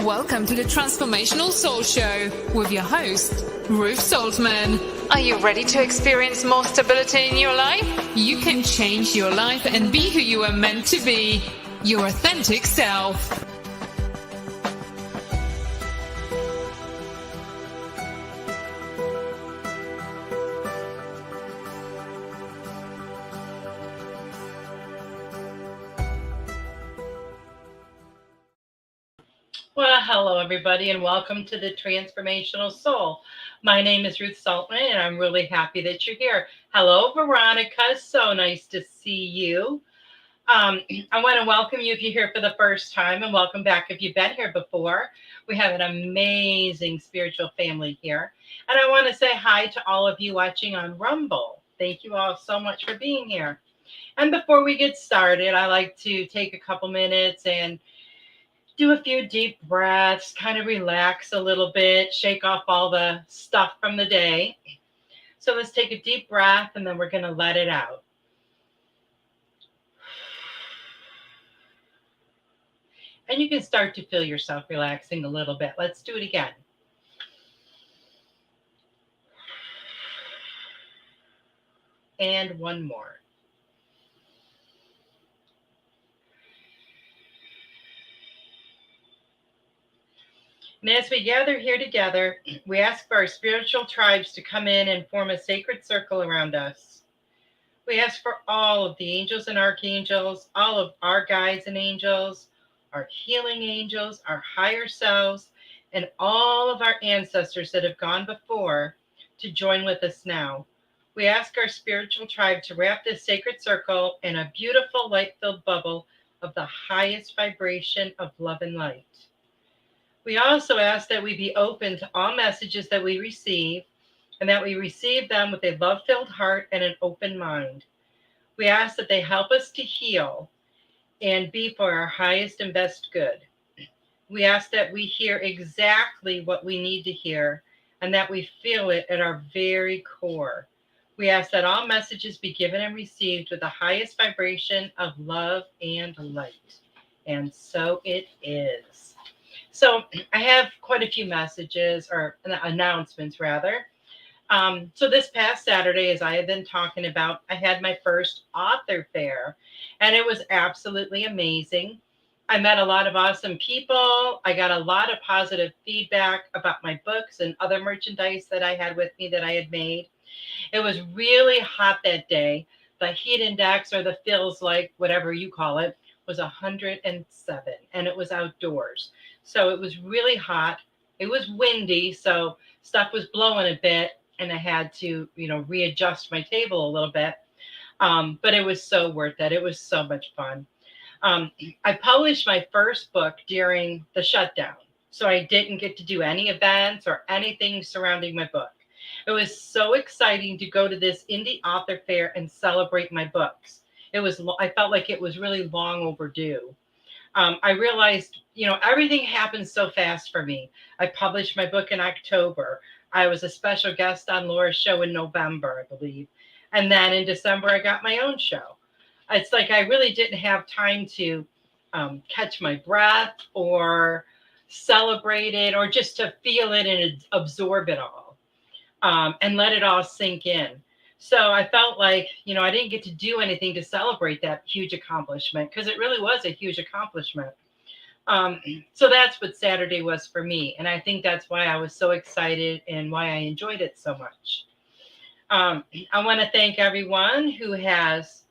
Welcome to the Transformational Soul Show with your host, Ruth Soltman. Are you ready to experience more stability in your life? You can change your life and be who you are meant to be, your authentic self. Well, hello, everybody, and welcome to the Transformational Soul. My name is Ruth Soltman, and I'm really happy that you're here. Hello, Veronica. So nice to see you. I want to welcome you if you're here for the first time, and welcome back if you've been here before. We have an amazing spiritual family here. And I want to say hi to all of you watching on Rumble. Thank you all so much for being here. And before we get started, I like to take a couple minutes and do a few deep breaths, kind of relax a little bit, shake off all the stuff from the day. So let's take a deep breath and then we're going to let it out. And you can start to feel yourself relaxing a little bit. Let's do it again. And one more. And as we gather here together, we ask for our spiritual tribes to come in and form a sacred circle around us. We ask for all of the angels and archangels, all of our guides and angels, our healing angels, our higher selves, and all of our ancestors that have gone before to join with us now. We ask our spiritual tribe to wrap this sacred circle in a beautiful light-filled bubble of the highest vibration of love and light. We also ask that we be open to all messages that we receive and that we receive them with a love-filled heart and an open mind. We ask that they help us to heal and be for our highest and best good. We ask that we hear exactly what we need to hear and that we feel it at our very core. We ask that all messages be given and received with the highest vibration of love and light. And so it is. So I have quite a few messages or announcements rather. So this past Saturday, as I have been talking about, I had my first author fair and it was absolutely amazing. I met a lot of awesome people. I got a lot of positive feedback about my books and other merchandise that I had with me that I had made. It was really hot that day. The heat index, or the feels like, whatever you call it, was 107 and it was outdoors. So it was really hot. It was windy, so stuff was blowing a bit and I had to, readjust my table a little bit. But it was so worth it. It was so much fun. I published my first book during the shutdown, so I didn't get to do any events or anything surrounding my book. It was so exciting to go to this indie author fair and celebrate my books. I felt like it was really long overdue. I realized, everything happened so fast for me. I published my book in October. I was a special guest on Laura's show in November, I believe. And then in December, I got my own show. It's like I really didn't have time to catch my breath or celebrate it or just to feel it and absorb it all and let it all sink in. So I felt like, I didn't get to do anything to celebrate that huge accomplishment because it really was a huge accomplishment. So that's what Saturday was for me. And I think that's why I was so excited and why I enjoyed it so much. I want to thank everyone who has,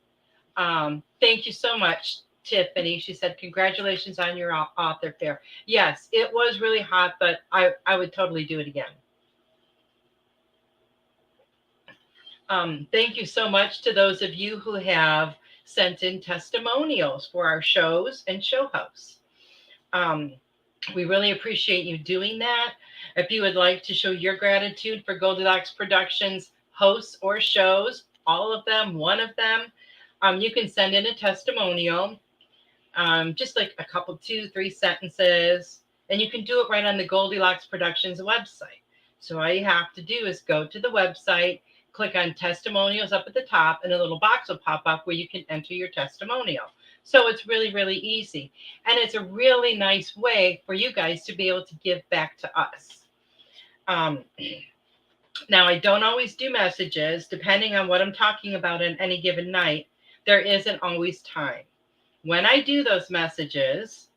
thank you so much, Tiffany. She said, congratulations on your author fair. Yes, it was really hot, but I would totally do it again. Thank you so much to those of you who have sent in testimonials for our shows and show hosts. We really appreciate you doing that. If you would like to show your gratitude for Goldylocks Productions hosts or shows, all of them, one of them, you can send in a testimonial, just like a couple, 2-3 sentences, and you can do it right on the Goldylocks Productions website. So all you have to do is go to the website, click on testimonials up at the top, and a little box will pop up where you can enter your testimonial. So it's really, really easy. And it's a really nice way for you guys to be able to give back to us. Um, Now, I don't always do messages. Depending on what I'm talking about on any given night, there isn't always time. When I do those messages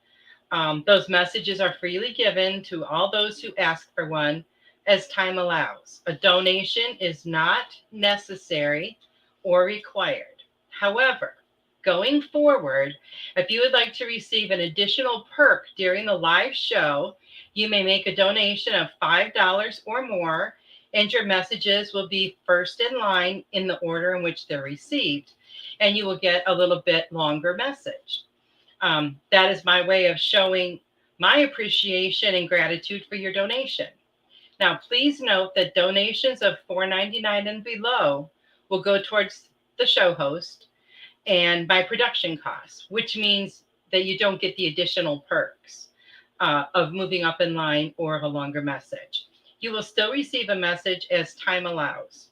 are freely given to all those who ask for one as time allows. A donation is not necessary or required. However, going forward, if you would like to receive an additional perk during the live show, you may make a donation of $5 or more, and your messages will be first in line in the order in which they're received, and you will get a little bit longer message. That is my way of showing my appreciation and gratitude for your donation. Now, please note that donations of $4.99 and below will go towards the show host and my production costs, which means that you don't get the additional perks of moving up in line or of a longer message. You will still receive a message as time allows.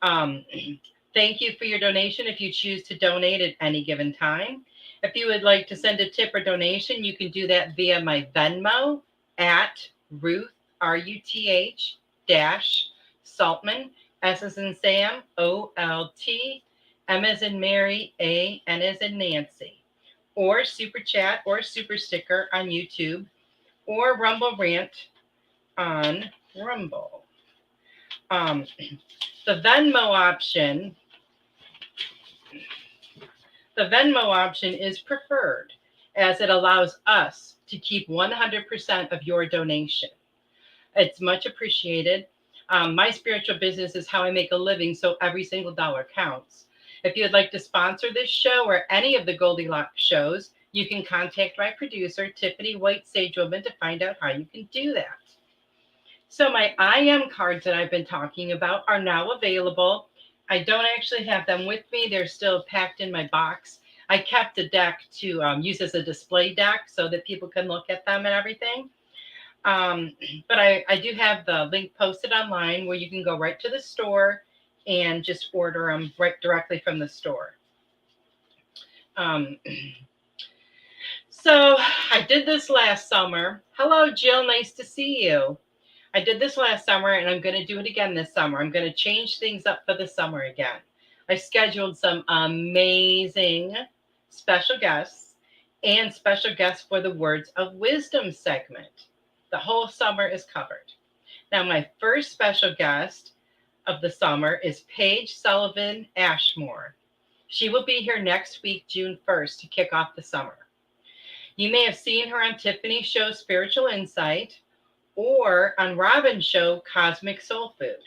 Thank you for your donation if you choose to donate at any given time. If you would like to send a tip or donation, you can do that via my Venmo at Ruth, R-U-T-H, Saltman, S as in Sam, O-L-T, M as in Mary, A, N as in Nancy, or Super Chat or Super Sticker on YouTube, or Rumble Rant on Rumble. The Venmo option is preferred as it allows us to keep 100% of your donation. It's much appreciated. My spiritual business is how I make a living, so every single dollar counts. If you'd like to sponsor this show or any of the Goldylocks shows, you can contact my producer, Tiffany White Sagewoman, to find out how you can do that. So my I Am cards that I've been talking about are now available. I don't actually have them with me. They're still packed in my box. I kept a deck to use as a display deck so that people can look at them and everything. But I do have the link posted online where you can go right to the store and just order them right directly from the store. So I did this last summer. Hello, Jill. Nice to see you. I did this last summer, and I'm going to do it again this summer. I'm going to change things up for the summer again. I scheduled some amazing special guests and special guests for the Words of Wisdom segment. The whole summer is covered. Now, my first special guest of the summer is Paige Sullivan Ashmore. She will be here next week, June 1st, to kick off the summer. You may have seen her on Tiffany's show, Spiritual Insight, or on Robin's show, Cosmic Soul Food.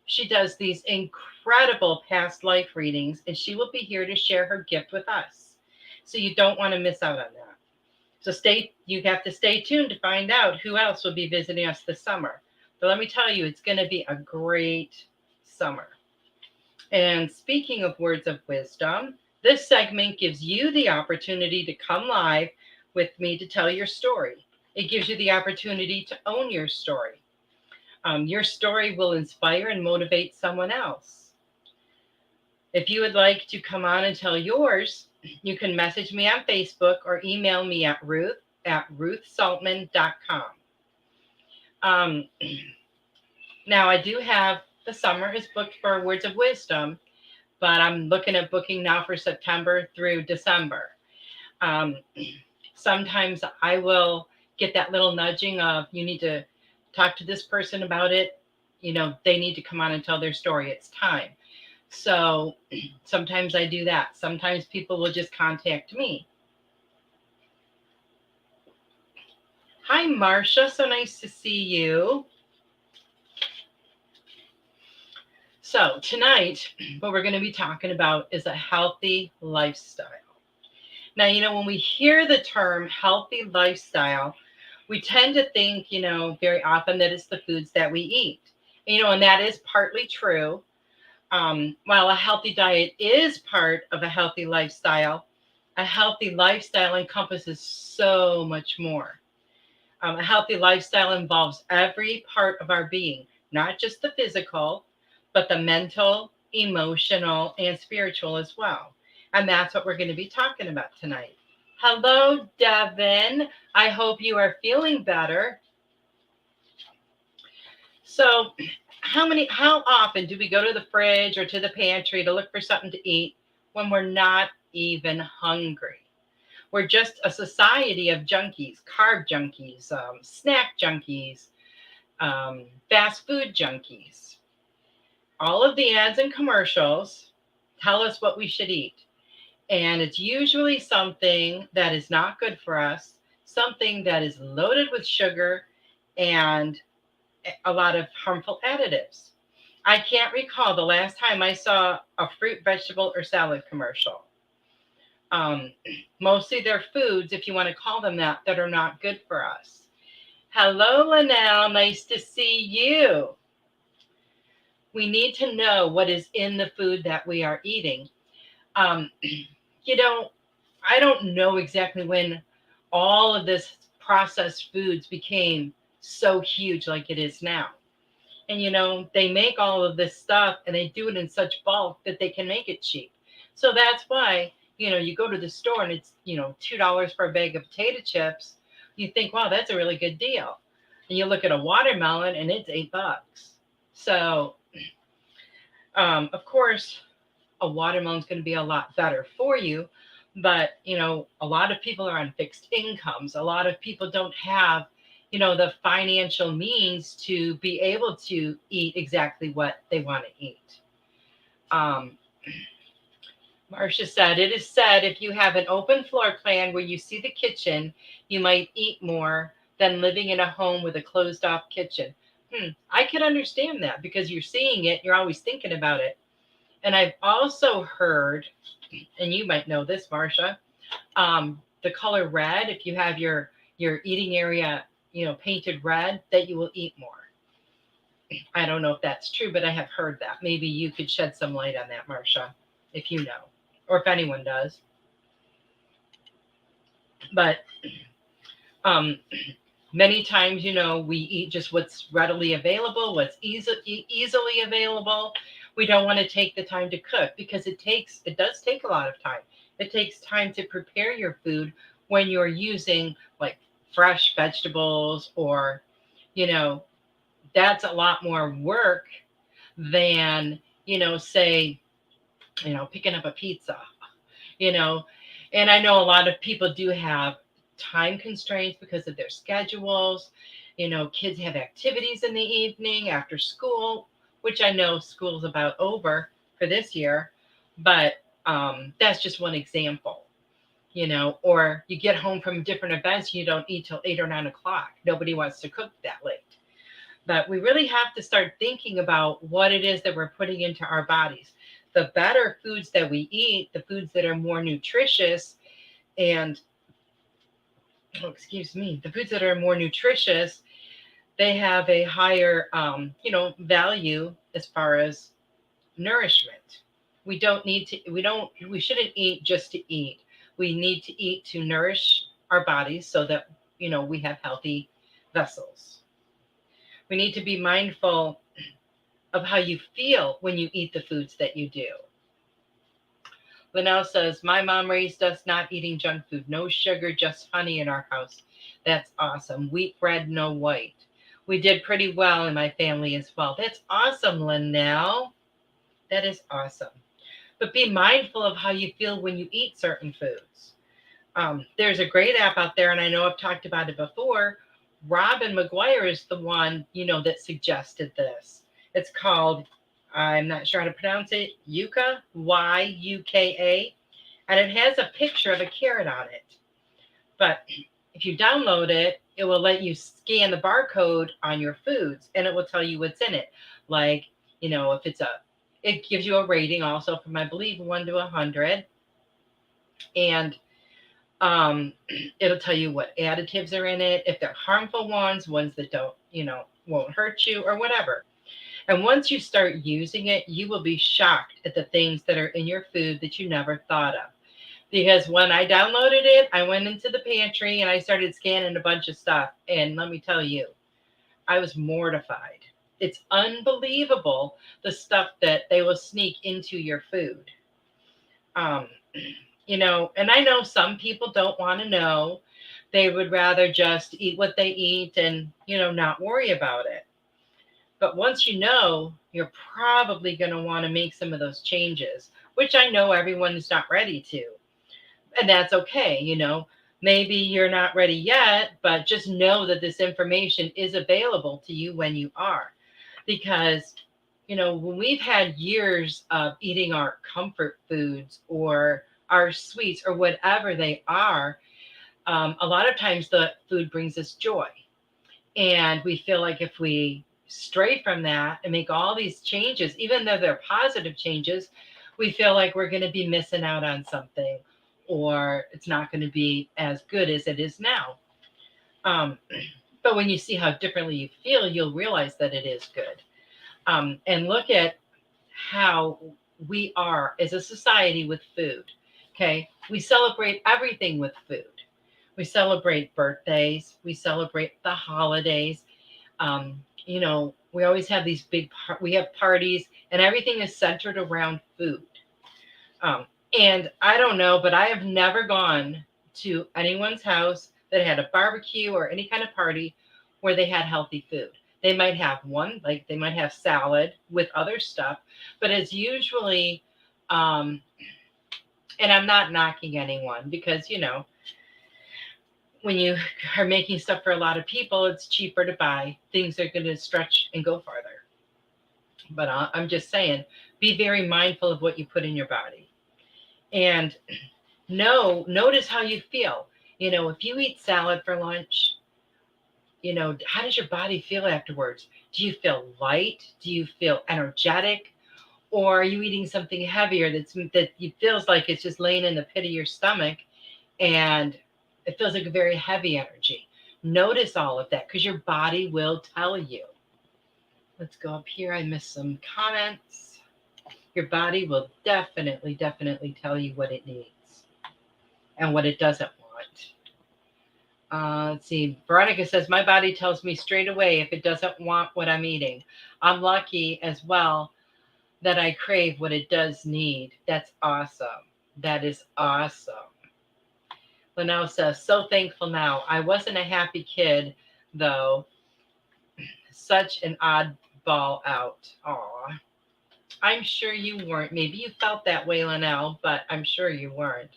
She does these incredible past life readings, and she will be here to share her gift with us. So you don't want to miss out on that. So you have to stay tuned to find out who else will be visiting us this summer. But let me tell you, it's going to be a great summer. And speaking of words of wisdom, this segment gives you the opportunity to come live with me to tell your story. It gives you the opportunity to own your story. Your story will inspire and motivate someone else. If you would like to come on and tell yours, you can message me on Facebook or email me at ruth@ruthsaltman.com. Now, I do have the summer is booked for Words of Wisdom, but I'm looking at booking now for September through December. Sometimes I will get that little nudging of, you need to talk to this person about it. You know, they need to come on and tell their story. It's time. So sometimes I do that. Sometimes people will just contact me. Hi, Marcia. So nice to see you. So tonight, what we're going to be talking about is a healthy lifestyle. Now, you know, when we hear the term healthy lifestyle, we tend to think, you know, very often that it's the foods that we eat. You know, and that is partly true. While a healthy diet is part of a healthy lifestyle encompasses so much more. A healthy lifestyle involves every part of our being, not just the physical, but the mental, emotional, and spiritual as well. And that's what we're going to be talking about tonight. Hello, Devin. I hope you are feeling better. So, how often do we go to the fridge or to the pantry to look for something to eat when we're not even hungry? We're just a society of junkies, carb junkies, snack junkies, fast food junkies. All of the ads and commercials tell us what we should eat. And it's usually something that is not good for us, something that is loaded with sugar and a lot of harmful additives. I can't recall the last time I saw a fruit, vegetable, or salad commercial. Mostly they're foods, if you want to call them that, that are not good for us. Hello, Linnell. Nice to see you. We need to know what is in the food that we are eating. You know, I don't know exactly when all of this processed foods became so huge like it is now. And, they make all of this stuff and they do it in such bulk that they can make it cheap. So that's why, you go to the store and it's, $2 for a bag of potato chips. You think, wow, that's a really good deal. And you look at a watermelon and it's $8. So, of course, a watermelon is going to be a lot better for you. But, a lot of people are on fixed incomes. A lot of people don't have, the financial means to be able to eat exactly what they want to eat. Marcia said, it is said if you have an open floor plan where you see the kitchen, you might eat more than living in a home with a closed off kitchen. I can understand that because you're seeing it, you're always thinking about it. And I've also heard, and you might know this, Marcia, the color red, if you have your eating area, painted red, that you will eat more. I don't know if that's true, but I have heard that. Maybe you could shed some light on that, Marcia, if you know, or if anyone does. But many times, we eat just what's readily available, what's easily available. We don't want to take the time to cook because it does take a lot of time. It takes time to prepare your food when you're using like fresh vegetables or, that's a lot more work than, say, picking up a pizza, and I know a lot of people do have time constraints because of their schedules. Kids have activities in the evening after school, which I know school's about over for this year, but that's just one example, or you get home from different events, you don't eat till 8 or 9 o'clock. Nobody wants to cook that late. But we really have to start thinking about what it is that we're putting into our bodies. The better foods that we eat, the foods that are more nutritious, and the foods that are more nutritious, they have a higher, value as far as nourishment. We shouldn't eat just to eat. We need to eat to nourish our bodies so that, we have healthy vessels. We need to be mindful of how you feel when you eat the foods that you do. Linnell says, my mom raised us not eating junk food. No sugar, just honey in our house. That's awesome. Wheat bread, no white. We did pretty well in my family as well. That's awesome, Linnell. That is awesome. But be mindful of how you feel when you eat certain foods. There's a great app out there, and I know I've talked about it before. Robin McGuire is the one, that suggested this. It's called, I'm not sure how to pronounce it, Yuka, Yuka, and it has a picture of a carrot on it. But if you download it, it will let you scan the barcode on your foods, and it will tell you what's in it. Like, if it gives you a rating also from, I believe, 1 to 100. And it'll tell you what additives are in it, if they're harmful ones that don't, won't hurt you or whatever. And once you start using it, you will be shocked at the things that are in your food that you never thought of. Because when I downloaded it, I went into the pantry and I started scanning a bunch of stuff. And let me tell you, I was mortified. It's unbelievable the stuff that they will sneak into your food. And I know some people don't want to know. They would rather just eat what they eat and, not worry about it. But once you know, you're probably going to want to make some of those changes, which I know everyone is not ready to. And that's okay. Maybe you're not ready yet, but just know that this information is available to you when you are. Because, when we've had years of eating our comfort foods or our sweets or whatever they are, a lot of times the food brings us joy. And we feel like if we stray from that and make all these changes, even though they're positive changes, we feel like we're going to be missing out on something, or it's not going to be as good as it is now. But when you see how differently you feel, you'll realize that it is good. And look at how we are as a society with food. Okay. We celebrate everything with food. We celebrate birthdays. We celebrate the holidays. We always have these we have parties, and everything is centered around food. And I don't know, but I have never gone to anyone's house that had a barbecue or any kind of party where they had healthy food. They might have one, like they might have salad with other stuff, but it's usually, and I'm not knocking anyone because, when you are making stuff for a lot of people, it's cheaper to buy. Things are going to stretch and go farther. But I'm just saying, be very mindful of what you put in your body. And notice how you feel. If you eat salad for lunch, how does your body feel afterwards? Do you feel light? Do you feel energetic? Or are you eating something heavier that feels like it's just laying in the pit of your stomach and it feels like a very heavy energy? Notice all of that because your body will tell you. Let's go up here. I missed some comments. Your body will definitely tell you what it needs and what it doesn't want. Let's see. Veronica says, my body tells me straight away if it doesn't want what I'm eating. I'm lucky as well that I crave what it does need. That's awesome. That is awesome. Linnell says, so thankful now. I wasn't a happy kid, though. Such an oddball out. Aw. I'm sure you weren't. Maybe you felt that way, Linnell, but I'm sure you weren't.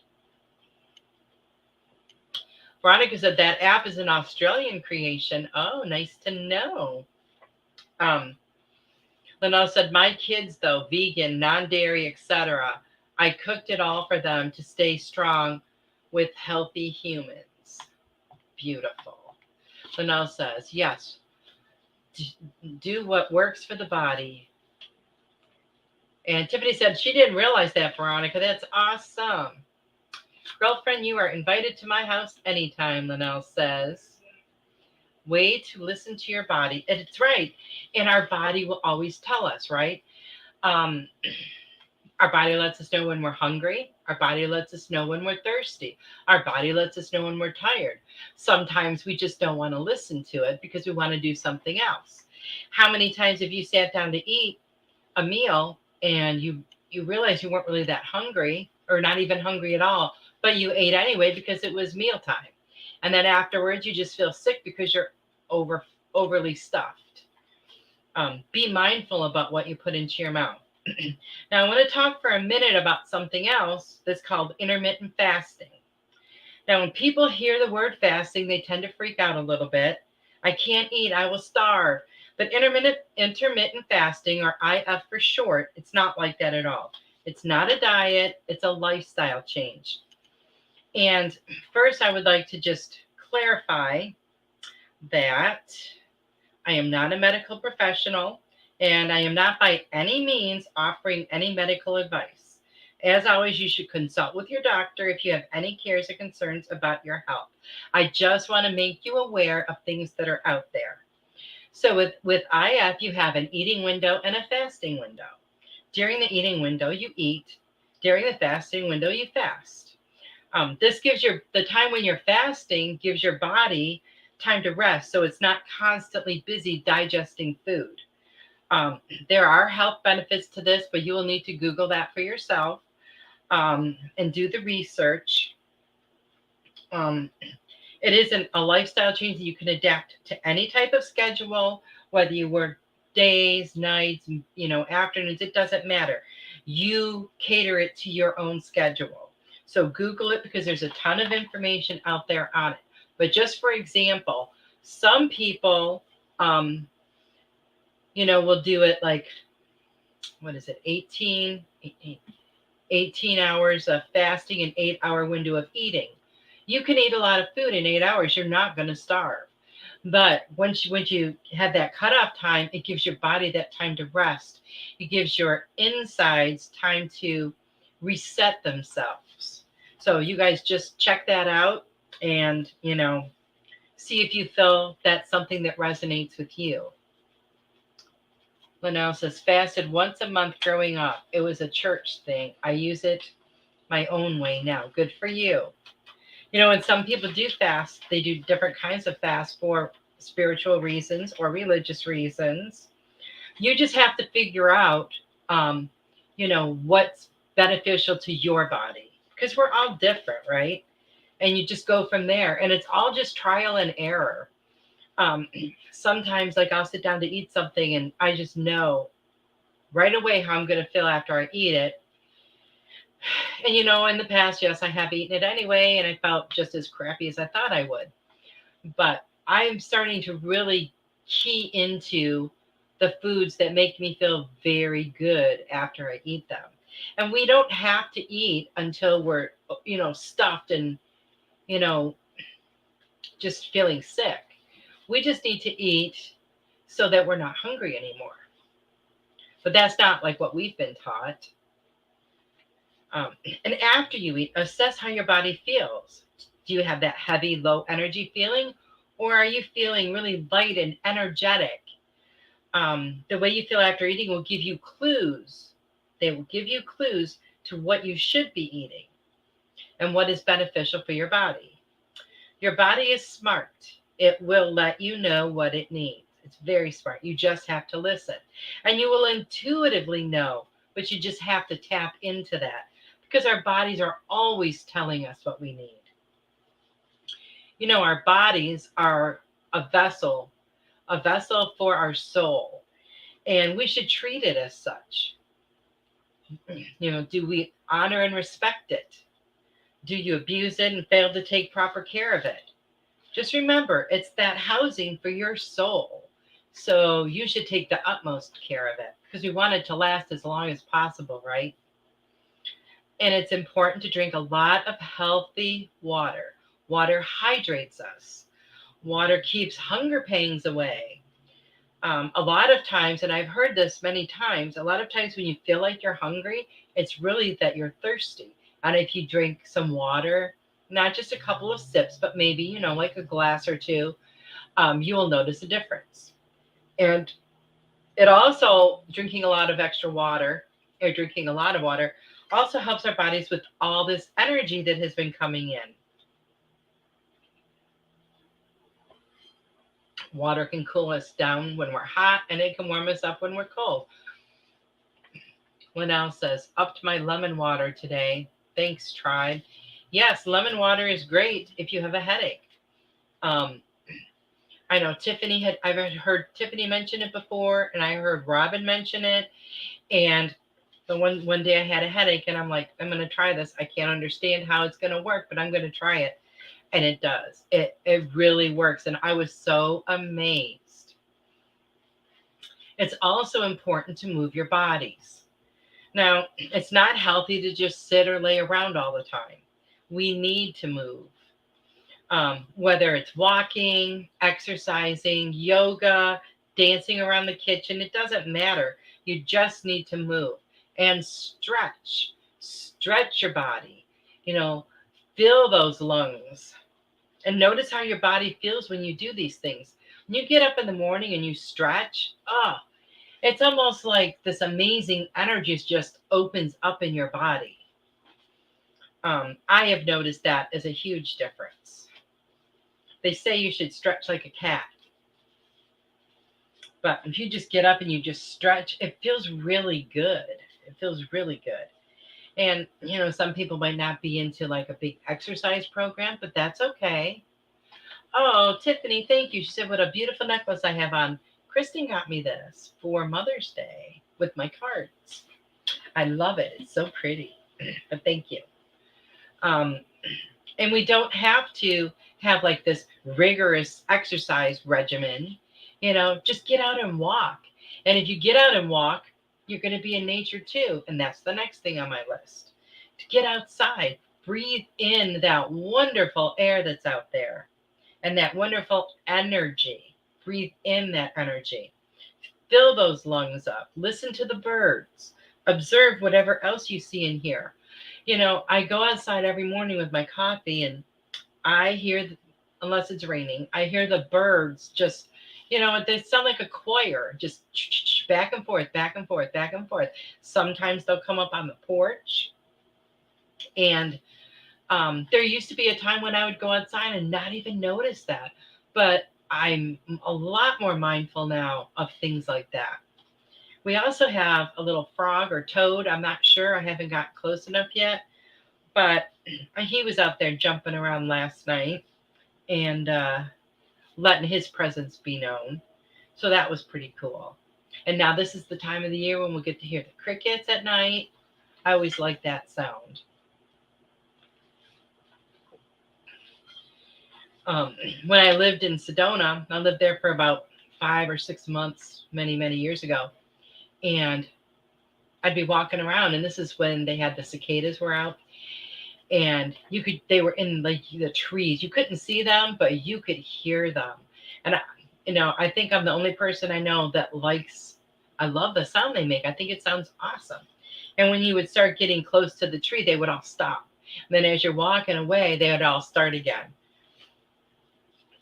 Veronica said that app is an Australian creation. Oh, nice to know. Linnell said, my kids, though, vegan, non-dairy, etc. I cooked it all for them to stay strong with healthy humans. Beautiful. Linnell says, yes, do what works for the body. And Tiffany said she didn't realize that, Veronica. That's awesome. Girlfriend, you are invited to my house anytime, Linnell says. Way to listen to your body. And it's right. And our body will always tell us, right? Our body lets us know when we're hungry. Our body lets us know when we're thirsty. Our body lets us know when we're tired. Sometimes we just don't want to listen to it because we want to do something else. How many times have you sat down to eat a meal and you realize you weren't really that hungry or not even hungry at all, but you ate anyway because it was mealtime. And then afterwards, you just feel sick because you're overly stuffed. Be mindful about what you put into your mouth. Now, I want to talk for a minute about something else that's called intermittent fasting. Now, when people hear the word fasting, they tend to freak out a little bit. I can't eat, I will starve. But intermittent fasting, or IF for short, it's not like that at all. It's not a diet, it's a lifestyle change. And first, I would like to just clarify that I am not a medical professional, and I am not by any means offering any medical advice. As always, you should consult with your doctor if you have any cares or concerns about your health. I just want to make you aware of things that are out there. So with IF, you have an eating window and a fasting window. During the eating window, you eat. During the fasting window, you fast. This gives the time when you're fasting gives your body time to rest, so it's not constantly busy digesting food. There are health benefits to this, but you will need to Google that for yourself. and do the research. It isn't a lifestyle change that you can adapt to any type of schedule, whether you work days, nights, afternoons, it doesn't matter. You cater it to your own schedule. So Google it because there's a ton of information out there on it. But just for example, some people, will do it like, 18 hours of fasting, an 8-hour window of eating. You can eat a lot of food in 8 hours. You're not going to starve. But once you have that cutoff time, it gives your body that time to rest. It gives your insides time to reset themselves. So you guys just check that out and, see if you feel that's something that resonates with you. Linnell says, fasted once a month growing up. It was a church thing. I use it my own way now. Good for you. And some people do fast. They do different kinds of fast for spiritual reasons or religious reasons. You just have to figure out, what's beneficial to your body, because we're all different, right? And you just go from there. And it's all just trial and error. Sometimes, like, I'll sit down to eat something and I just know right away how I'm going to feel after I eat it. And, in the past, yes, I have eaten it anyway, and I felt just as crappy as I thought I would. But I'm starting to really key into the foods that make me feel very good after I eat them. And we don't have to eat until we're, stuffed and, just feeling sick. We just need to eat so that we're not hungry anymore. But that's not like what we've been taught. And after you eat, assess how your body feels. Do you have that heavy, low energy feeling? Or are you feeling really light and energetic? The way you feel after eating will give you clues. They will give you clues to what you should be eating and what is beneficial for your body. Your body is smart. It will let you know what it needs. It's very smart. You just have to listen. And you will intuitively know, but you just have to tap into that, because our bodies are always telling us what we need. Our bodies are a vessel for our soul, and we should treat it as such. Do we honor and respect it? Do you abuse it and fail to take proper care of it? Just remember, it's that housing for your soul. So you should take the utmost care of it, because we want it to last as long as possible, right? And it's important to drink a lot of healthy water. Water hydrates us. Water keeps hunger pangs away. A lot of times, and I've heard this many times, a lot of times when you feel like you're hungry, it's really that you're thirsty. And if you drink some water, not just a couple of sips, but maybe, like a glass or two, you will notice a difference. And it also, drinking a lot of water also helps our bodies with all this energy that has been coming in. Water can cool us down when we're hot, and it can warm us up when we're cold. Linnell says, upped my lemon water today. Thanks, tribe. Yes, lemon water is great if you have a headache. I know I've heard Tiffany mention it before, and I heard Robin mention it. And the one day I had a headache, and I'm like, I'm going to try this. I can't understand how it's going to work, but I'm going to try it. And it does. It really works. And I was so amazed. It's also important to move your bodies. Now, it's not healthy to just sit or lay around all the time. We need to move. Whether it's walking, exercising, yoga, dancing around the kitchen, it doesn't matter. You just need to move and stretch your body, fill those lungs, and notice how your body feels when you do these things. When you get up in the morning and you stretch, it's almost like this amazing energy just opens up in your body. I have noticed that as a huge difference. They say you should stretch like a cat. But if you just get up and you just stretch, it feels really good. It feels really good. And, some people might not be into like a big exercise program, but that's okay. Oh, Tiffany, thank you. She said, what a beautiful necklace I have on. Kristen got me this for Mother's Day with my cards. I love it. It's so pretty. But thank you. And we don't have to have like this rigorous exercise regimen. Just get out and walk. And if you get out and walk, you're going to be in nature too. And that's the next thing on my list. To get outside, breathe in that wonderful air that's out there and that wonderful energy. Breathe in that energy. Fill those lungs up. Listen to the birds. Observe whatever else you see and hear. I go outside every morning with my coffee and I hear, unless it's raining, I hear the birds just, they sound like a choir, just back and forth, back and forth, back and forth. Sometimes they'll come up on the porch. And there used to be a time when I would go outside and not even notice that. But I'm a lot more mindful now of things like that. We also have a little frog or toad. I'm not sure. I haven't got close enough yet. But he was out there jumping around last night and letting his presence be known. So that was pretty cool. And now this is the time of the year when we'll get to hear the crickets at night. I always like that sound. When I lived in Sedona, I lived there for about 5 or 6 months, many, many years ago. And I'd be walking around, and this is when they had the cicadas were out. And they were in like the trees. You couldn't see them, but you could hear them. And I think I'm the only person I know that I love the sound they make. I think it sounds awesome. And when you would start getting close to the tree, they would all stop. And then as you're walking away, they would all start again.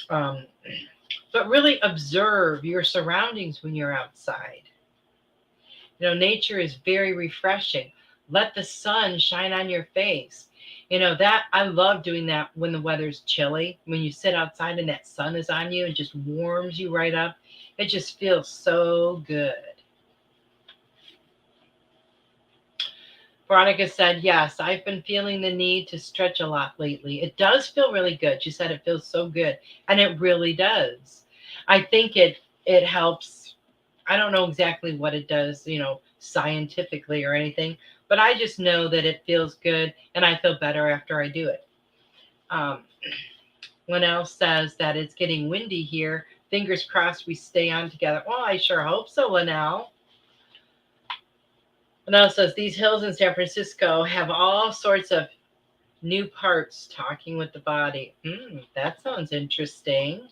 But really observe your surroundings when you're outside. Nature is very refreshing. Let the sun shine on your face. That I love doing that when the weather's chilly, when you sit outside and that sun is on you and just warms you right up. It just feels so good. Veronica said, yes, I've been feeling the need to stretch a lot lately. It does feel really good. She said it feels so good. And it really does. I think it helps. I don't know exactly what it does, scientifically or anything, but I just know that it feels good and I feel better after I do it. Linnell says that it's getting windy here. Fingers crossed we stay on together. Well, I sure hope so, Linnell. Linnell says these hills in San Francisco have all sorts of new parts talking with the body. That sounds interesting.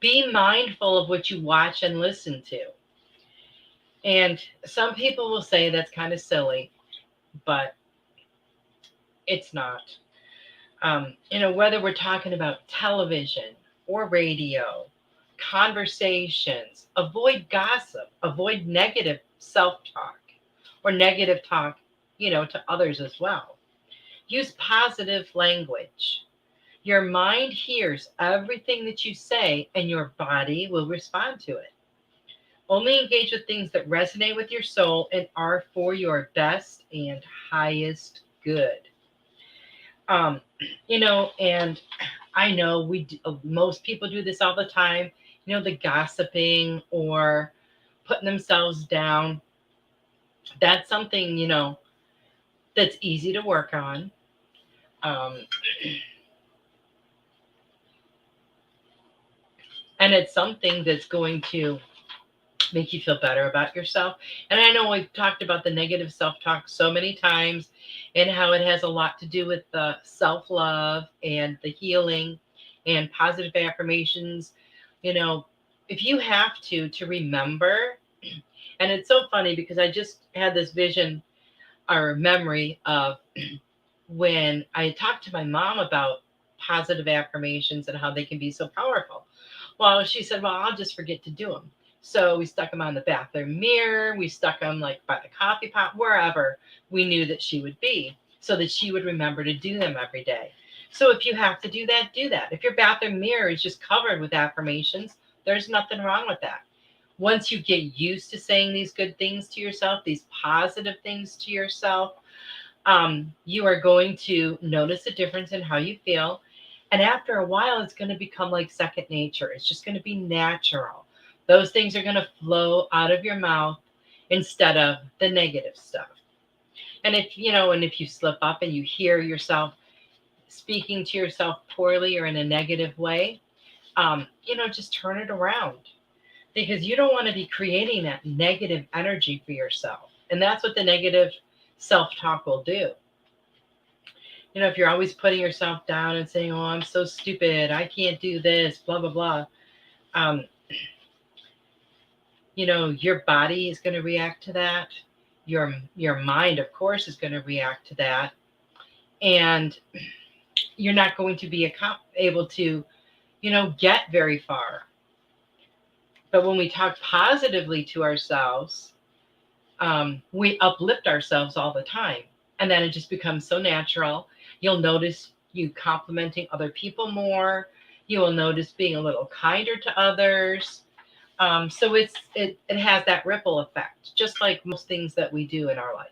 Be mindful of what you watch and listen to. And some people will say that's kind of silly, but it's not. Whether we're talking about television or radio, conversations, avoid gossip, avoid negative self-talk or negative talk, to others as well. Use positive language. Your mind hears everything that you say and your body will respond to it. Only engage with things that resonate with your soul and are for your best and highest good. And I know most people do this all the time, the gossiping or putting themselves down. That's something, that's easy to work on. And it's something that's going to make you feel better about yourself. And I know we've talked about the negative self-talk so many times and how it has a lot to do with the self-love and the healing and positive affirmations. If you have to remember, and it's so funny because I just had this vision or memory of when I talked to my mom about positive affirmations and how they can be so powerful. Well, she said, well, I'll just forget to do them. So we stuck them on the bathroom mirror. We stuck them like by the coffee pot, wherever we knew that she would be, so that she would remember to do them every day. So if you have to do that, do that. If your bathroom mirror is just covered with affirmations, there's nothing wrong with that. Once you get used to saying these good things to yourself, these positive things to yourself, you are going to notice a difference in how you feel. And after a while, it's going to become like second nature. It's just going to be natural. Those things are going to flow out of your mouth instead of the negative stuff. And if you slip up and you hear yourself speaking to yourself poorly or in a negative way, just turn it around, because you don't want to be creating that negative energy for yourself. And that's what the negative self-talk will do. If you're always putting yourself down and saying, oh, I'm so stupid, I can't do this, blah, blah, blah. Your body is going to react to that. Your mind, of course, is going to react to that. And you're not going to be able to, get very far. But when we talk positively to ourselves, we uplift ourselves all the time. And then it just becomes so natural. You'll notice you complimenting other people more. You will notice being a little kinder to others. So it has that ripple effect, just like most things that we do in our life.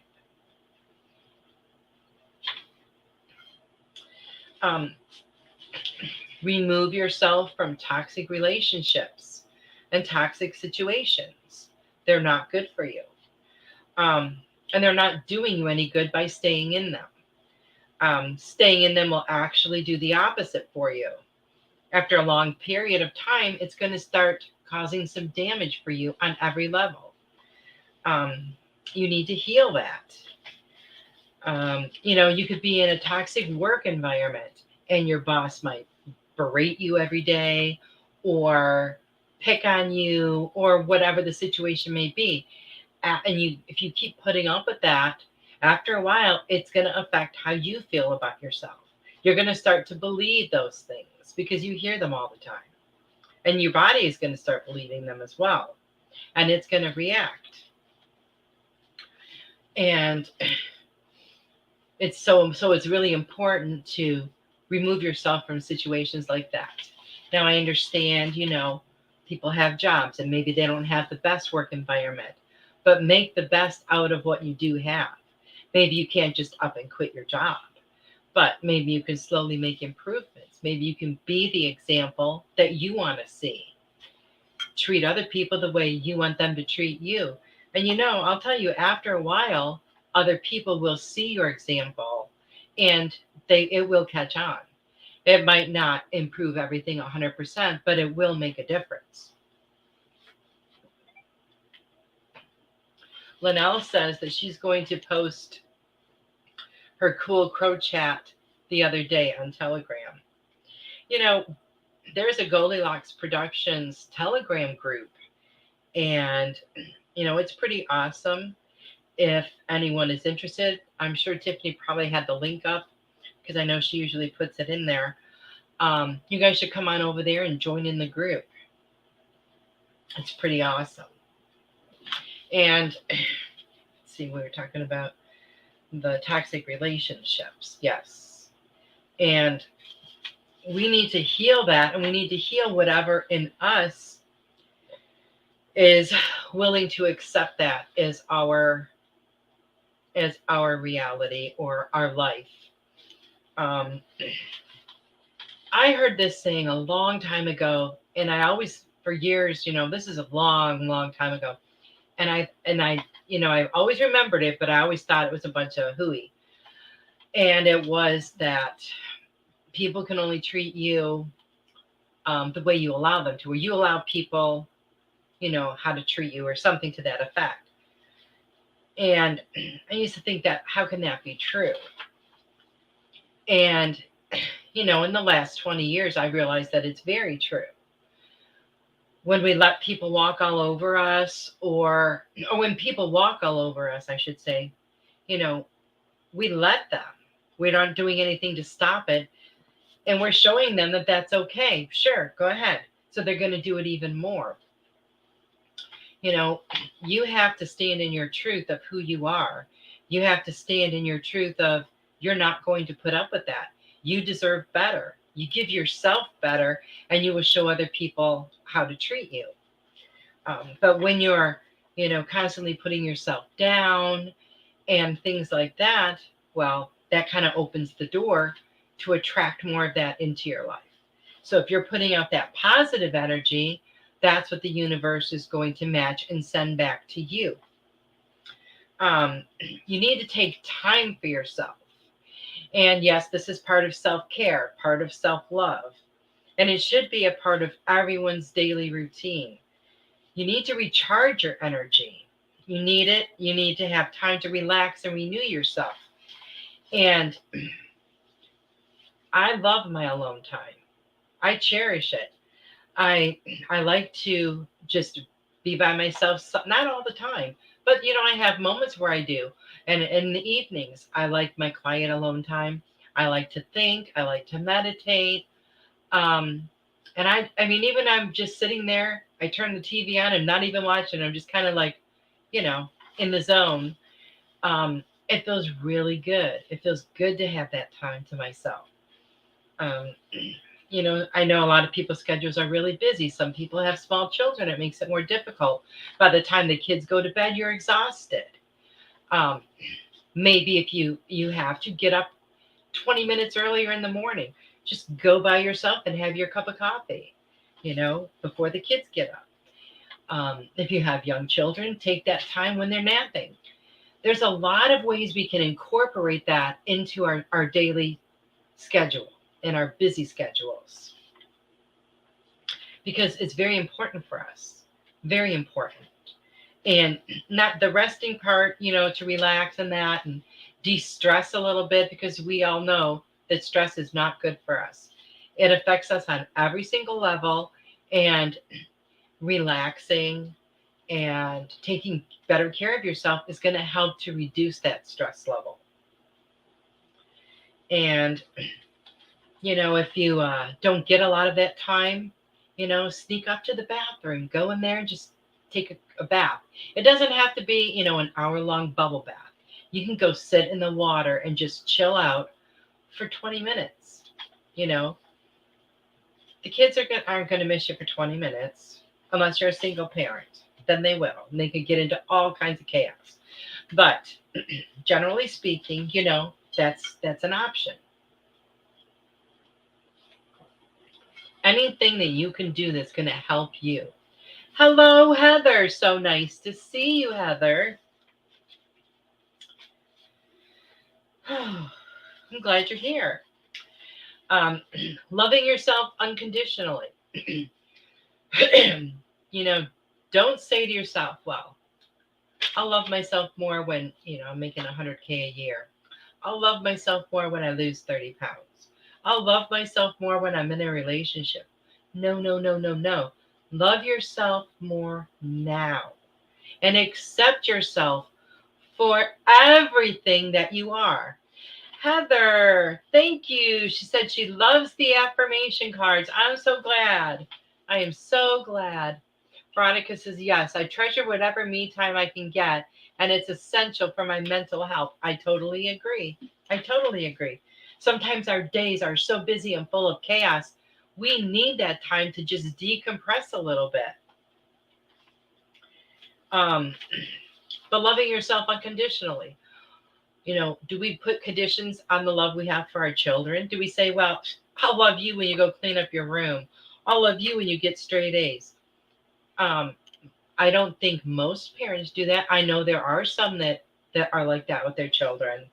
Remove yourself from toxic relationships and toxic situations. They're not good for you. And they're not doing you any good by staying in them. Staying in them will actually do the opposite for you. After a long period of time, it's going to start causing some damage for you on every level. You need to heal that. You could be in a toxic work environment and your boss might berate you every day or pick on you or whatever the situation may be. And if you keep putting up with that, after a while, it's going to affect how you feel about yourself. You're going to start to believe those things because you hear them all the time. And your body is going to start believing them as well. And it's going to react. And it's really important to remove yourself from situations like that. Now, I understand, people have jobs and maybe they don't have the best work environment, but make the best out of what you do have. Maybe you can't just up and quit your job, but maybe you can slowly make improvements. Maybe you can be the example that you want to see. Treat other people the way you want them to treat you. And I'll tell you, after a while, other people will see your example and it will catch on. It might not improve everything 100%, but it will make a difference. Linnell says that she's going to post her cool crow chat the other day on Telegram. There's a Goldylocks Productions Telegram group, and it's pretty awesome. If anyone is interested, I'm sure Tiffany probably had the link up because I know she usually puts it in there. You guys should come on over there and join in the group. It's pretty awesome. And let's see, we were talking about the toxic relationships. Yes. And we need to heal that, and we need to heal whatever in us is willing to accept that as our reality or our life. I heard this saying a long time ago, and I always, for years, this is a long, long time ago, and I always remembered it, but I always thought it was a bunch of hooey. And it was that people can only treat you the way you allow them to, or you allow people, how to treat you, or something to that effect. And I used to think that, how can that be true? And, in the last 20 years, I realized that it's very true. When we let people walk all over us, or when people walk all over us, I should say, we let them. We're not doing anything to stop it. And we're showing them that that's okay. Sure, go ahead. So they're going to do it even more. You have to stand in your truth of who you are. You have to stand in your truth of you're not going to put up with that. You deserve better. You give yourself better, and you will show other people how to treat you. But when you're, constantly putting yourself down and things like that, well, that kind of opens the door to attract more of that into your life. So if you're putting out that positive energy, that's what the universe is going to match and send back to you. You need to take time for yourself. And yes, this is part of self-care, part of self-love. And it should be a part of everyone's daily routine. You need to recharge your energy. You need it. You need to have time to relax and renew yourself. And I love my alone time. I cherish it. I like to just be by myself, not all the time, but I have moments where I do. And in the evenings, I like my quiet alone time. I like to think, I like to meditate. And I mean, even I'm just sitting there, I turn the TV on and not even watching. I'm just kind of like, in the zone. It feels really good. It feels good to have that time to myself. Um, I know a lot of people's schedules are really busy. Some people have small children. It makes it more difficult. By the time the kids go to bed, you're exhausted. Um, Maybe if you have to get up 20 minutes earlier in the morning, just go by yourself and have your cup of coffee, before the kids get up. If you have young children, take that time when they're napping. There's a lot of ways we can incorporate that into our daily schedule and our busy schedules, because it's very important for us, very important. And not the resting part, to relax and that and de-stress a little bit, because we all know that stress is not good for us. It affects us on every single level, and relaxing and taking better care of yourself is going to help to reduce that stress level. And if you don't get a lot of that time, sneak up to the bathroom, go in there and just take a bath. It doesn't have to be, an hour-long bubble bath. You can go sit in the water and just chill out for 20 minutes. The kids aren't going to miss you for 20 minutes unless you're a single parent. Then they will, and they could get into all kinds of chaos. But generally speaking, that's an option. Anything that you can do that's going to help you. Hello, Heather. So nice to see you, Heather. I'm glad you're here. Loving yourself unconditionally. Don't say to yourself, well, I'll love myself more when, I'm making $100K a year. I'll love myself more when I lose 30 pounds. I'll love myself more when I'm in a relationship. No, no, no, no, no. Love yourself more now and accept yourself for everything that you are. Heather, thank you. She said she loves the affirmation cards. I'm so glad. I am so glad. Veronica says, yes, I treasure whatever me time I can get, and it's essential for my mental health. I totally agree. I totally agree. Sometimes our days are so busy and full of chaos. We need that time to just decompress a little bit. But loving yourself unconditionally. Do we put conditions on the love we have for our children? Do we say, well, I'll love you when you go clean up your room. I'll love you when you get straight A's. I don't think most parents do that. I know there are some that are like that with their children,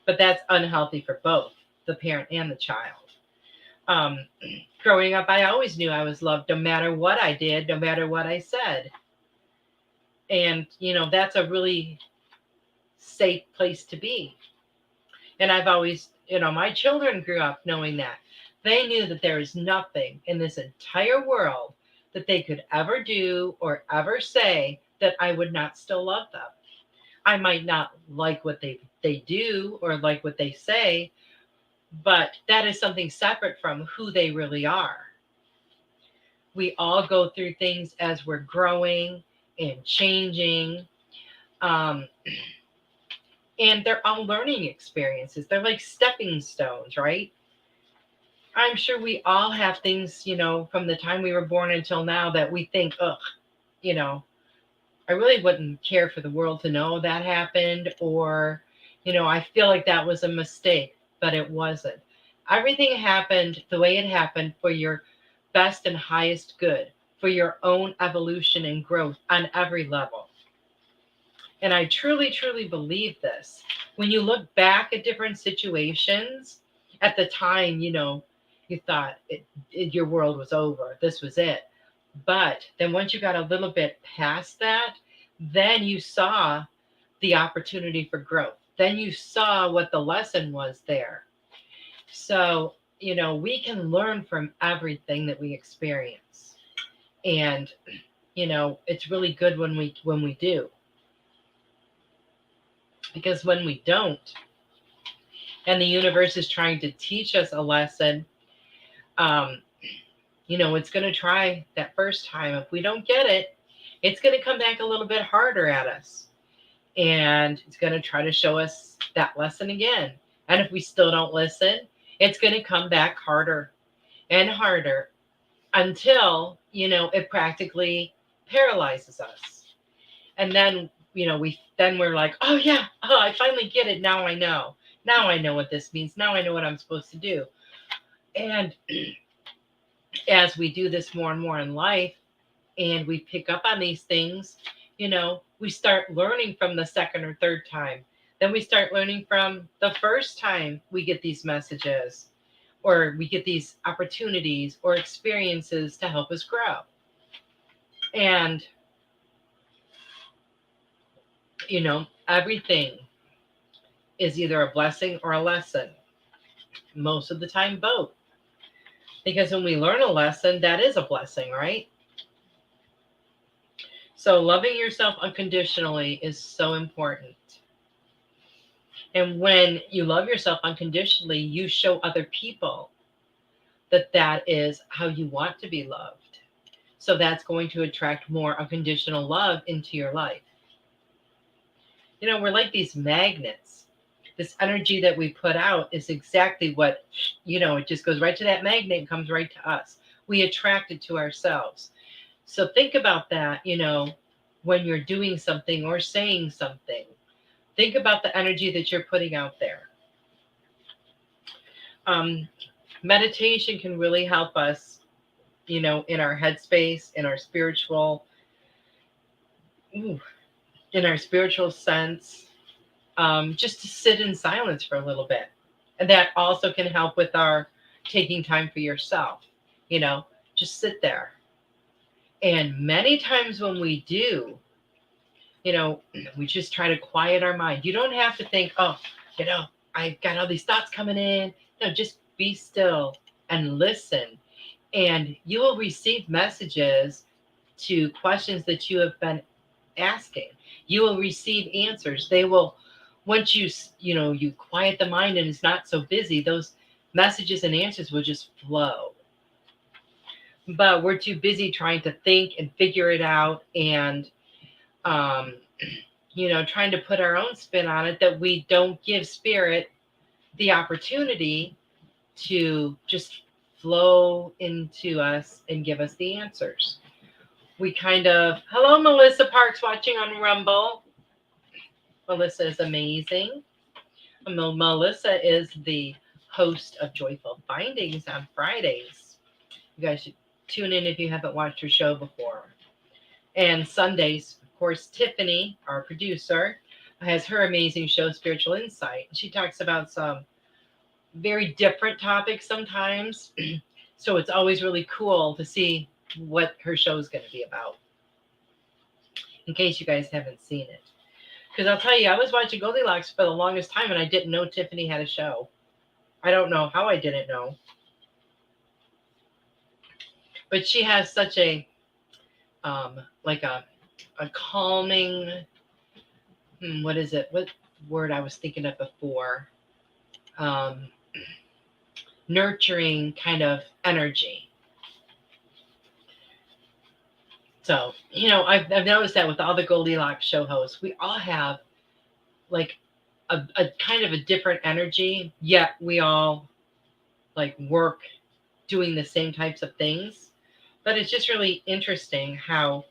but that's unhealthy for both the parent and the child. Growing up, I always knew I was loved no matter what I did, no matter what I said. And, that's a really safe place to be. And I've always, my children grew up knowing that. They knew that there is nothing in this entire world that they could ever do or ever say that I would not still love them. I might not like what they do or like what they say, but that is something separate from who they really are. We all go through things as we're growing and changing. And they're all learning experiences. They're like stepping stones, right? I'm sure we all have things, from the time we were born until now that we think, ugh, I really wouldn't care for the world to know that happened, or, I feel like that was a mistake, but it wasn't. Everything happened the way it happened for your best and highest good, for your own evolution and growth on every level. And I truly, truly believe this. When you look back at different situations, at the time, you thought your world was over. This was it. But then once you got a little bit past that, then you saw the opportunity for growth. Then you saw what the lesson was there. So, we can learn from everything that we experience. And, it's really good when we do. Because when we don't, and the universe is trying to teach us a lesson, it's going to try that first time. If we don't get it, it's going to come back a little bit harder at us. And it's going to try to show us that lesson again. And if we still don't listen, it's going to come back harder and harder until, it practically paralyzes us. And then, we're like, oh yeah, I finally get it. Now I know. Now I know what this means. Now I know what I'm supposed to do. And as we do this more and more in life, and we pick up on these things, we start learning from the second or third time. Then we start learning from the first time we get these messages, or we get these opportunities or experiences to help us grow. And, everything is either a blessing or a lesson. Most of the time, both. Because when we learn a lesson, that is a blessing, right? So loving yourself unconditionally is so important. And when you love yourself unconditionally, you show other people that is how you want to be loved. So that's going to attract more unconditional love into your life. We're like these magnets. This energy that we put out is exactly what, it just goes right to that magnet and comes right to us. We attract it to ourselves. So think about that, when you're doing something or saying something. Think about the energy that you're putting out there. Meditation can really help us, in our headspace, in our spiritual sense, just to sit in silence for a little bit. And that also can help with our taking time for yourself, just sit there. And many times when we do, we just try to quiet our mind. You don't have to think, oh, I've got all these thoughts coming in. No, just be still and listen. And you will receive messages to questions that you have been asking. You will receive answers. They will, once you quiet the mind and it's not so busy, those messages and answers will just flow. But we're too busy trying to think and figure it out, and trying to put our own spin on it, that we don't give spirit the opportunity to just flow into us and give us the answers. We hello, Melissa Parks watching on Rumble. Melissa is amazing. Melissa is the host of Joyful Findings on Fridays. You guys should tune in if you haven't watched her show before. And Sundays, of course, Tiffany, our producer, has her amazing show, Spiritual Insight. She talks about some very different topics sometimes. So it's always really cool to see what her show is going to be about, in case you guys haven't seen it. Because I'll tell you, I was watching Goldylocks for the longest time, and I didn't know Tiffany had a show. I don't know how I didn't know. But she has such a calming, what is it? What word I was thinking of before? Nurturing kind of energy. So, I've noticed that with all the Goldylocks show hosts, we all have like a kind of a different energy, yet we all work doing the same types of things. But it's just really interesting how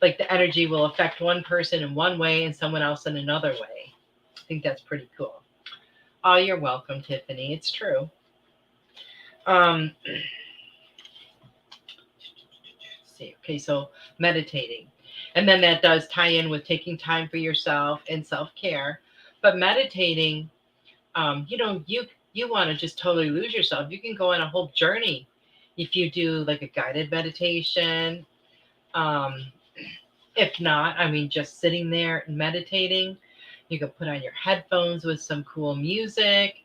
like the energy will affect one person in one way and someone else in another way. I think that's pretty cool. Oh, you're welcome, Tiffany. It's true. Let's see. Okay, so meditating. And then that does tie in with taking time for yourself and self-care. But meditating, you want to just totally lose yourself. You can go on a whole journey if you do like a guided meditation. Um, if not, I mean, just sitting there and meditating. You can put on your headphones with some cool music.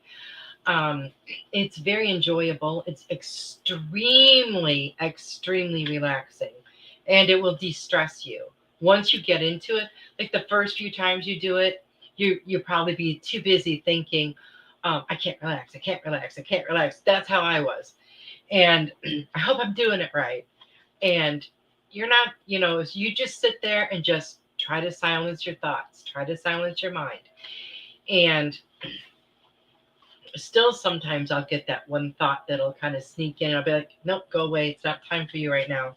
Um, it's very enjoyable. It's extremely, extremely relaxing, and it will de-stress you. Once you get into it, like the first few times you do it, you'll probably be too busy thinking, I can't relax, I can't relax, I can't relax. That's how I was. And I hope I'm doing it right. And you're not, you just sit there and just try to silence your thoughts, try to silence your mind. And still sometimes I'll get that one thought that'll kind of sneak in. I'll be like, nope, go away. It's not time for you right now.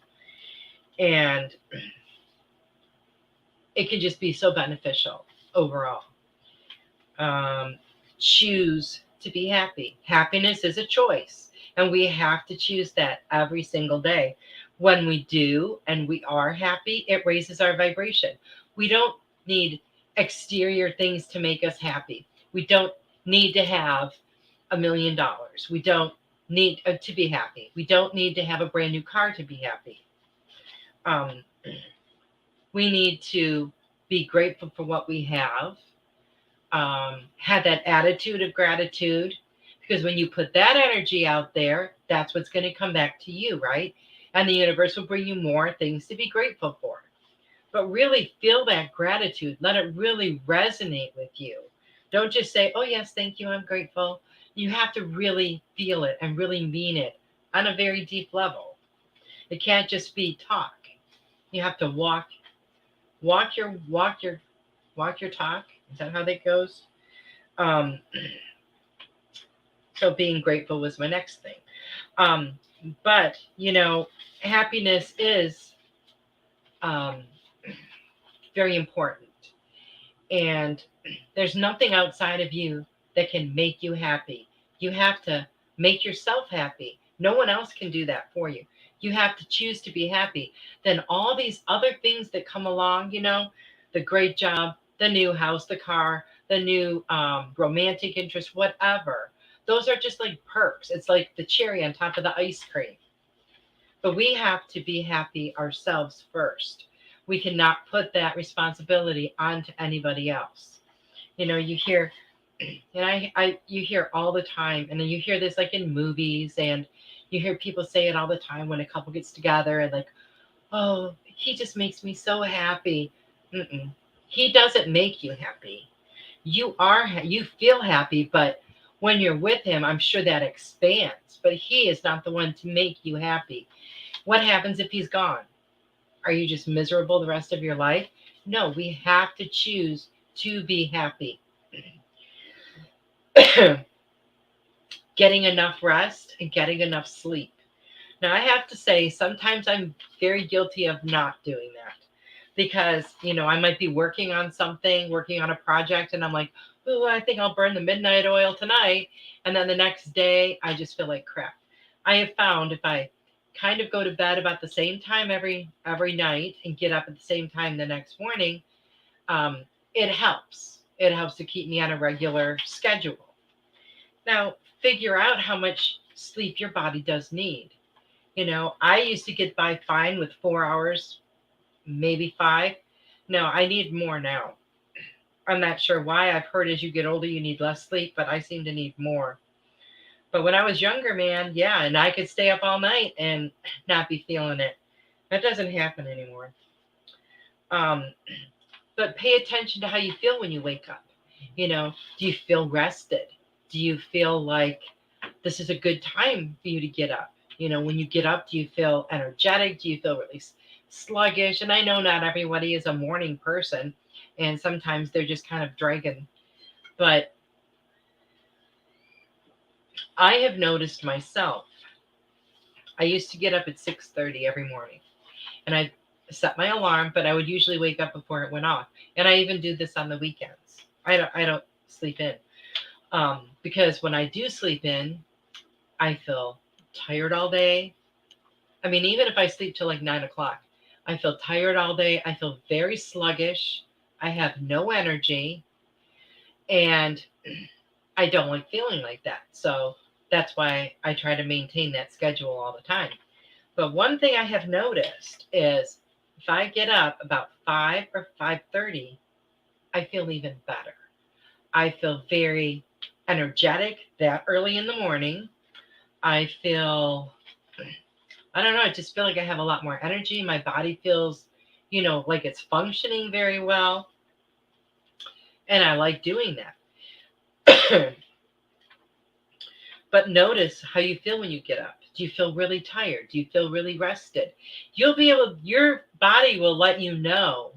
And it can just be so beneficial overall. Choose to be happy. Happiness is a choice, and we have to choose that every single day. When we do and we are happy, it raises our vibration. We don't need exterior things to make us happy. We don't need to have $1 million. We don't need to be happy. We don't need to have a brand new car to be happy. We need to be grateful for what we have. Have that attitude of gratitude, because when you put that energy out there, that's what's going to come back to you, right? And the universe will bring you more things to be grateful for. But really feel that gratitude. Let it really resonate with you. Don't just say, oh, yes, thank you, I'm grateful. You have to really feel it and really mean it on a very deep level. It can't just be talk. You have to walk your talk. Is that how that goes? So being grateful was my next thing. But happiness is very important. And there's nothing outside of you that can make you happy. You have to make yourself happy. No one else can do that for you. You have to choose to be happy. Then all these other things that come along, the great job, the new house, the car, the new romantic interest, whatever. Those are just like perks. It's like the cherry on top of the ice cream. But we have to be happy ourselves first. We cannot put that responsibility onto anybody else. You hear, and you hear all the time, and then you hear this like in movies, and you hear people say it all the time when a couple gets together and like, oh, he just makes me so happy. Mm-mm. He doesn't make you happy. You feel happy, but when you're with him, I'm sure that expands, but he is not the one to make you happy. What happens if he's gone? Are you just miserable the rest of your life? No, we have to choose to be happy. Getting enough rest and getting enough sleep. Now, I have to say, sometimes I'm very guilty of not doing that because, I might be working on a project, and I'm like, oh, I think I'll burn the midnight oil tonight. And then the next day, I just feel like crap. I have found if I kind of go to bed about the same time every night and get up at the same time the next morning, it helps. It helps to keep me on a regular schedule. Now, figure out how much sleep your body does need. I used to get by fine with 4 hours, maybe 5. No, I need more now. I'm not sure why. I've heard as you get older, you need less sleep, but I seem to need more. But when I was younger, man, yeah, and I could stay up all night and not be feeling it. That doesn't happen anymore. But pay attention to how you feel when you wake up. Do you feel rested? Do you feel like this is a good time for you to get up? When you get up, do you feel energetic? Do you feel really sluggish? And I know not everybody is a morning person, and sometimes they're just kind of dragging. But I have noticed myself, I used to get up at 6:30 every morning. And I set my alarm, but I would usually wake up before it went off. And I even do this on the weekends. I don't sleep in. Because when I do sleep in, I feel tired all day. I mean, even if I sleep till like 9 o'clock, I feel tired all day. I feel very sluggish. I have no energy. And I don't like feeling like that. So that's why I try to maintain that schedule all the time. But one thing I have noticed is if I get up about 5 or 5:30, I feel even better. I feel very energetic that early in the morning. I feel, I don't know, I just feel like I have a lot more energy. My body feels, like it's functioning very well. And I like doing that. But notice how you feel when you get up. Do you feel really tired? Do you feel really rested? Your body will let you know,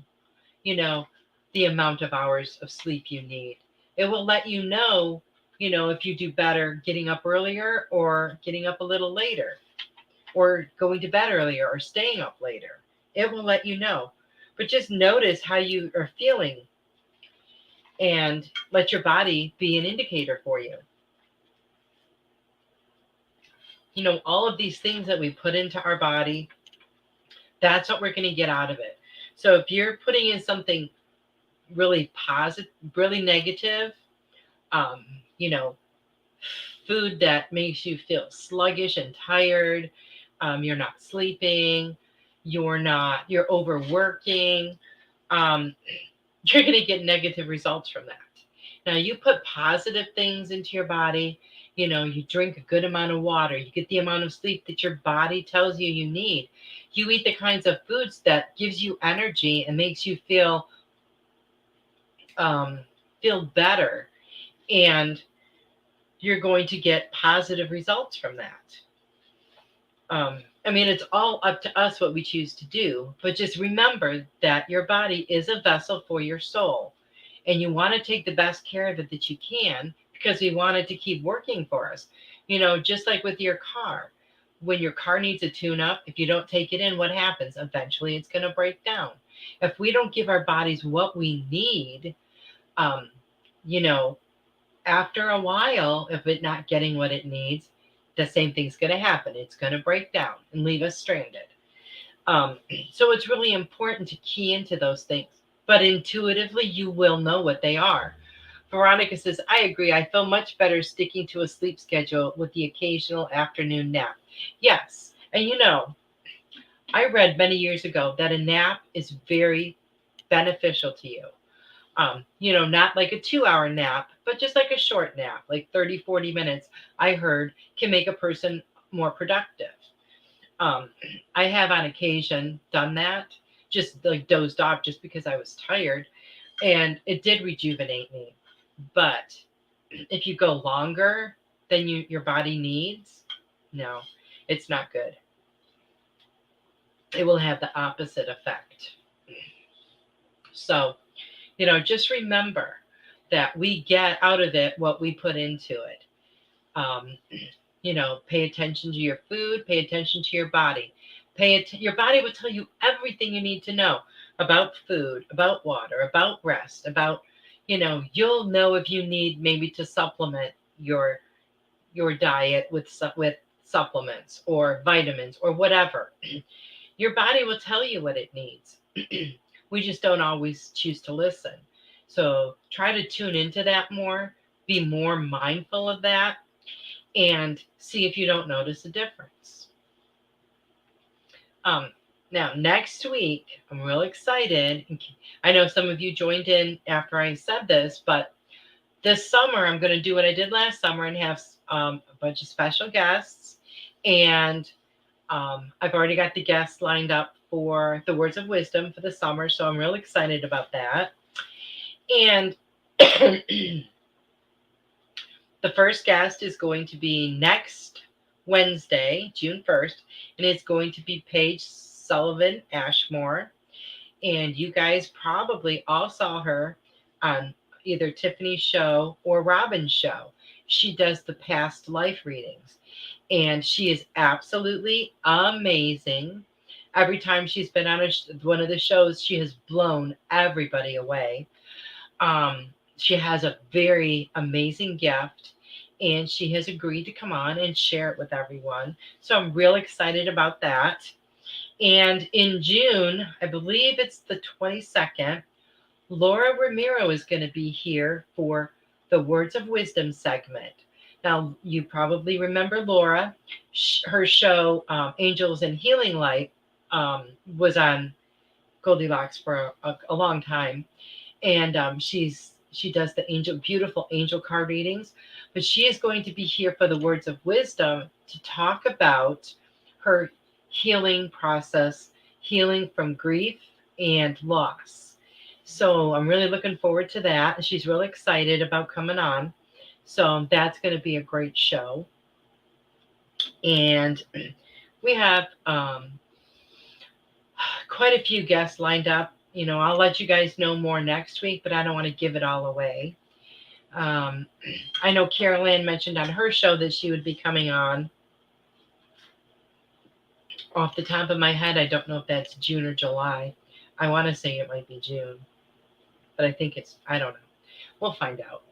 the amount of hours of sleep you need. It will let you know, if you do better getting up earlier or getting up a little later or going to bed earlier or staying up later. It will let you know. But just notice how you are feeling and let your body be an indicator for you. All of these things that we put into our body, that's what we're going to get out of it. So if you're putting in something really positive, really negative, food that makes you feel sluggish and tired, you're not sleeping, you're overworking, you're going to get negative results from that. Now, you put positive things into your body, you drink a good amount of water, you get the amount of sleep that your body tells you you need. You eat the kinds of foods that gives you energy and makes you feel better, and you're going to get positive results from that. It's all up to us what we choose to do, but just remember that your body is a vessel for your soul, and you want to take the best care of it that you can, because we want it to keep working for us. Just like with your car. When your car needs a tune-up, if you don't take it in, what happens? Eventually, it's going to break down. If we don't give our bodies what we need, after a while, if it's not getting what it needs, the same thing's going to happen. It's going to break down and leave us stranded. So it's really important to key into those things. But intuitively, you will know what they are. Veronica says, I agree. I feel much better sticking to a sleep schedule with the occasional afternoon nap. Yes. And I read many years ago that a nap is very beneficial to you. Not like a 2-hour nap, but just like a short nap, like 30, 40 minutes, I heard can make a person more productive. I have on occasion done that, just like dozed off just because I was tired, and it did rejuvenate me. But if you go longer than your body needs, no, it's not good. It will have the opposite effect. So, just remember that we get out of it what we put into it. Pay attention to your food, pay attention to your body. Your body will tell you everything you need to know about food, about water, about rest, about, you'll know if you need maybe to supplement your diet with supplements or vitamins or whatever. Your body will tell you what it needs. We just don't always choose to listen. So try to tune into that more, be more mindful of that, and see if you don't notice a difference. Now, next week, I'm real excited. I know some of you joined in after I said this, but this summer, I'm going to do what I did last summer and have a bunch of special guests. And I've already got the guests lined up for the Words of Wisdom for the summer, so I'm real excited about that. And the first guest is going to be next Wednesday, June 1st, and it's going to be Paige Sullivan Ashmore. And you guys probably all saw her on either Tiffany's show or Robin's show. She does the past life readings, and she is absolutely amazing. Every time she's been on one of the shows, she has blown everybody away. She has a very amazing gift, and she has agreed to come on and share it with everyone. So I'm real excited about that. And in June, I believe it's the 22nd, Laura Ramiro is going to be here for the Words of Wisdom segment. Now, you probably remember Laura. Her show, Angels and Healing Light, was on Goldylocks for a long time. And she does the beautiful angel card readings. But she is going to be here for the Words of Wisdom to talk about her healing process, healing from grief and loss. So I'm really looking forward to that. She's really excited about coming on. So that's going to be a great show. And we have quite a few guests lined up. I'll let you guys know more next week, but I don't want to give it all away. I know Carol Ann mentioned on her show that she would be coming on. Off the top of my head, I don't know if that's June or July. I want to say it might be June, but I think I don't know. We'll find out.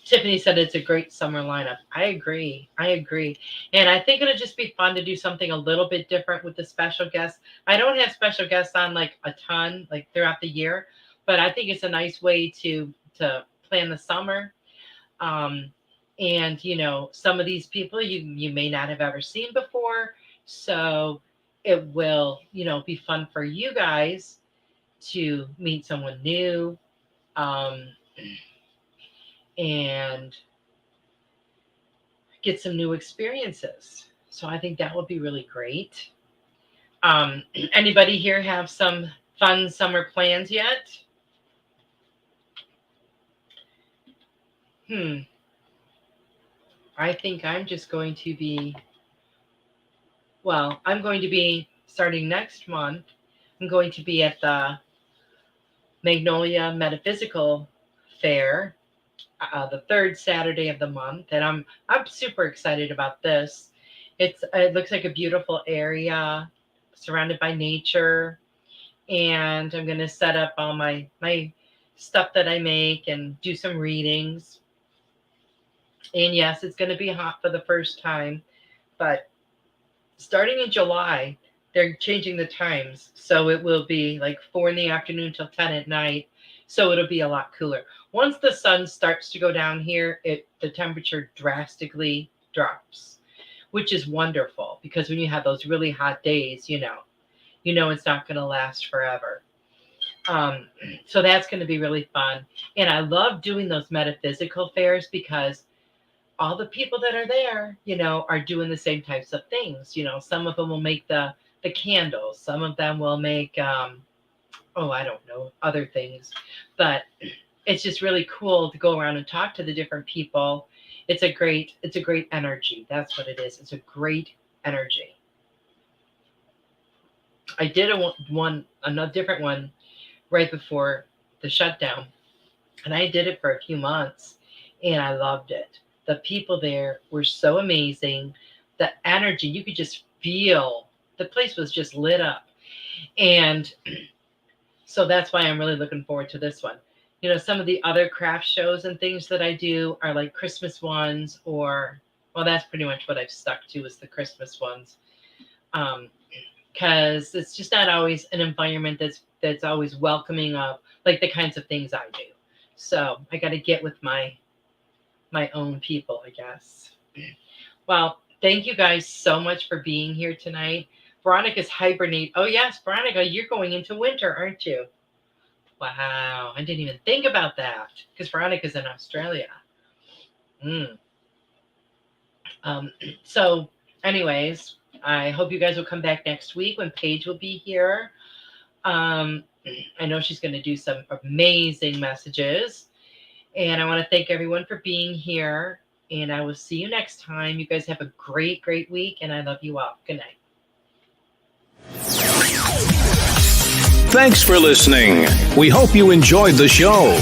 Tiffany said it's a great summer lineup. I agree. And I think it'll just be fun to do something a little bit different with the special guests. I don't have special guests on like a ton, like throughout the year, but I think it's a nice way to plan the summer. And, some of these people you may not have ever seen before. So it will, be fun for you guys to meet someone new. And get some new experiences. So I think that would be really great. Anybody here have some fun summer plans yet? I think I'm just going to be, I'm going to be starting next month. I'm going to be at the Magnolia Metaphysical Fair, the third Saturday of the month, and I'm super excited about this. It looks like a beautiful area surrounded by nature, and I'm going to set up all my stuff that I make and do some readings. And yes, it's going to be hot for the first time, but starting in July, they're changing the times, so it will be like 4 p.m. till 10 at night. So it'll be a lot cooler. Once the sun starts to go down here, the temperature drastically drops, which is wonderful, because when you have those really hot days, it's not going to last forever. So that's going to be really fun. And I love doing those metaphysical fairs because all the people that are there, are doing the same types of things. Some of them will make the candles. Some of them will make, I don't know, other things. But it's just really cool to go around and talk to the different people. It's a great energy. That's what it is. It's a great energy. I did another different one right before the shutdown, and I did it for a few months, and I loved it. The people there were so amazing. The energy, you could just feel, the place was just lit up. And so that's why I'm really looking forward to this one. Some of the other craft shows and things that I do are like Christmas ones, that's pretty much what I've stuck to, is the Christmas ones. Because it's just not always an environment that's always welcoming of like the kinds of things I do. So I got to get with my own people, I guess. Well, thank you guys so much for being here tonight. Veronica's hibernate. Oh yes, Veronica, you're going into winter, aren't you? Wow, I didn't even think about that, because Veronica's in Australia. So anyways, I hope you guys will come back next week when Paige will be here. I know she's going to do some amazing messages. And I want to thank everyone for being here. And I will see you next time. You guys have a great, great week. And I love you all. Good night. Thanks for listening. We hope you enjoyed the show.